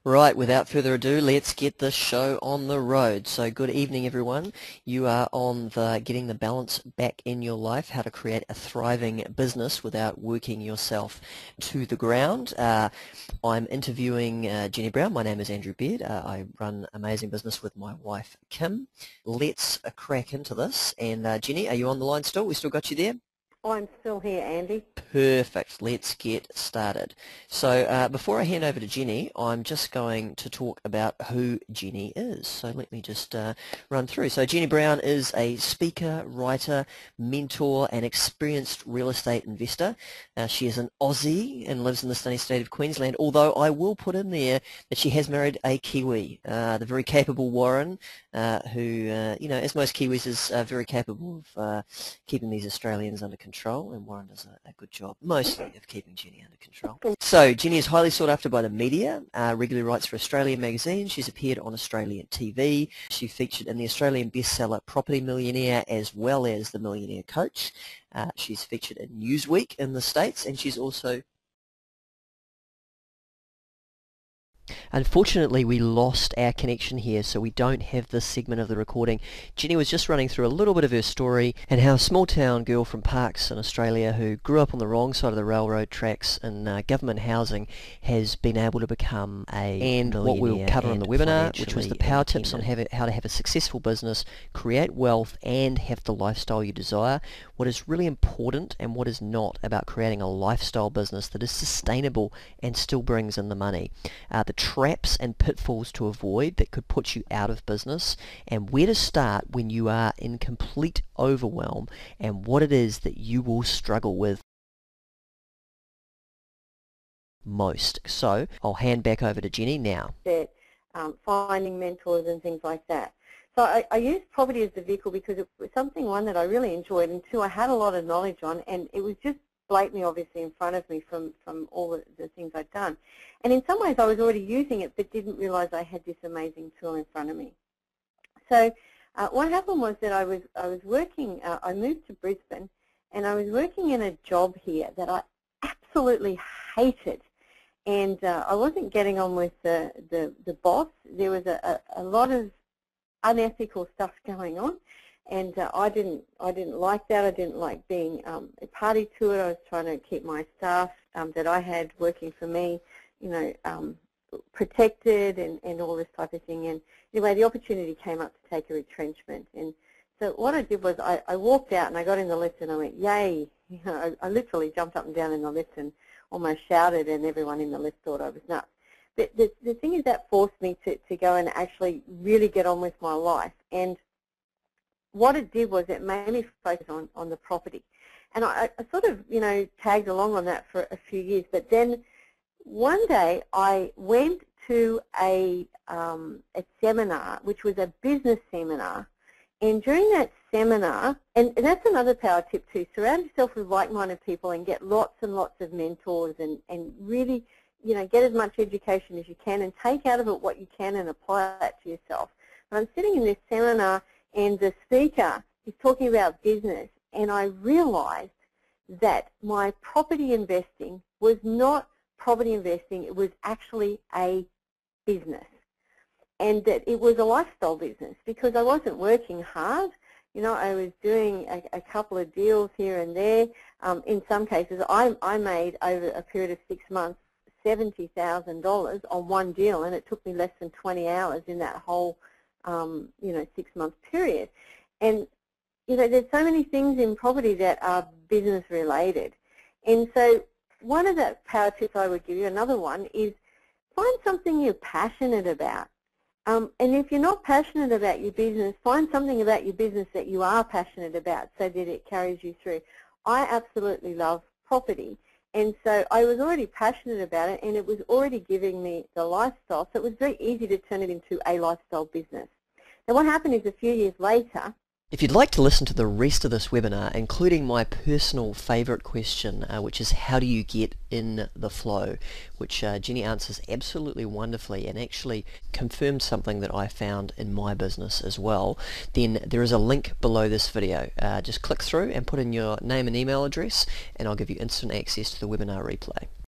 Right, without further ado, let's get this show on the road. So good evening, everyone. You are on the Getting the Balance Back in Your Life, how to create a thriving business without working yourself to the ground. I'm interviewing Jenny Brown. My name is Andrew Beard. I run amazing business with my wife, Kim. Let's crack into this. And Jenny, are you on the line still? We still got you there? I'm still here, Andy. Perfect. Let's get started. So before I hand over to Jenny, I'm just going to talk about who Jenny is. So let me just run through. So Jenny Brown is a speaker, writer, mentor, and experienced real estate investor. She is an Aussie and lives in the stunning state of Queensland, although I will put in there that she has married a Kiwi, the very capable Warren, who, as most Kiwis, is very capable of keeping these Australians under control, and Warren does a good job, mostly, of keeping Jenny under control. So Jenny is highly sought after by the media, regularly writes for Australian magazines. She's appeared on Australian TV. She featured in the Australian bestseller Property Millionaire as well as The Millionaire Coach. She's featured in Newsweek in the States, and she's also... Unfortunately, we lost our connection here, so we don't have this segment of the recording. Jenny was just running through a little bit of her story and how a small-town girl from Parkes in Australia who grew up on the wrong side of the railroad tracks in government housing has been able to become a millionaire. What we'll cover in the webinar, which was the power tips on how to have a successful business, create wealth, and have the lifestyle you desire. What is really important and what is not about creating a lifestyle business that is sustainable and still brings in the money. The traps and pitfalls to avoid that could put you out of business, and where to start when you are in complete overwhelm, and what it is that you will struggle with most. So I'll hand back over to Jenny now. Finding mentors and things like that. So I used property as the vehicle because it was something, one, that I really enjoyed, and two, I had a lot of knowledge on, and it was just blatantly obviously in front of me from all the things I'd done. And in some ways I was already using it but didn't realize I had this amazing tool in front of me. So what happened was that I was working, I moved to Brisbane, and I was working in a job here that I absolutely hated. And I wasn't getting on with the boss. There was a lot of unethical stuff going on. And I didn't like that. I didn't like being a party to it. I was trying to keep my staff that I had working for me, protected and all this type of thing. And anyway, the opportunity came up to take a retrenchment. And so what I did was I walked out and I got in the lift and I went, yay! I literally jumped up and down in the lift and almost shouted, and everyone in the lift thought I was nuts. But the thing is, that forced me to go and actually really get on with my life. And what it did was it made me focus on the property. And I sort of, tagged along on that for a few years. But then one day I went to a seminar, which was a business seminar. And during that seminar, and that's another power tip too, surround yourself with like-minded people and get lots and lots of mentors and really, get as much education as you can and take out of it what you can and apply that to yourself. And I'm sitting in this seminar, and the speaker is talking about business, and I realized that my property investing was not property investing, it was actually a business, and that it was a lifestyle business because I wasn't working hard. I was doing a couple of deals here and there. In some cases, I made, over a period of 6 months, $70,000 on one deal, and it took me less than 20 hours in that whole 6-month period. And there's so many things in property that are business related. And so one of the power tips I would give you, another one, is find something you're passionate about. And if you're not passionate about your business, find something about your business that you are passionate about so that it carries you through. I absolutely love property. And so I was already passionate about it, and it was already giving me the lifestyle, so it was very easy to turn it into a lifestyle business. Now what happened is, a few years later... If you'd like to listen to the rest of this webinar, including my personal favourite question, which is how do you get in the flow, which Jenny answers absolutely wonderfully and actually confirmed something that I found in my business as well, then there is a link below this video. Just click through and put in your name and email address, and I'll give you instant access to the webinar replay.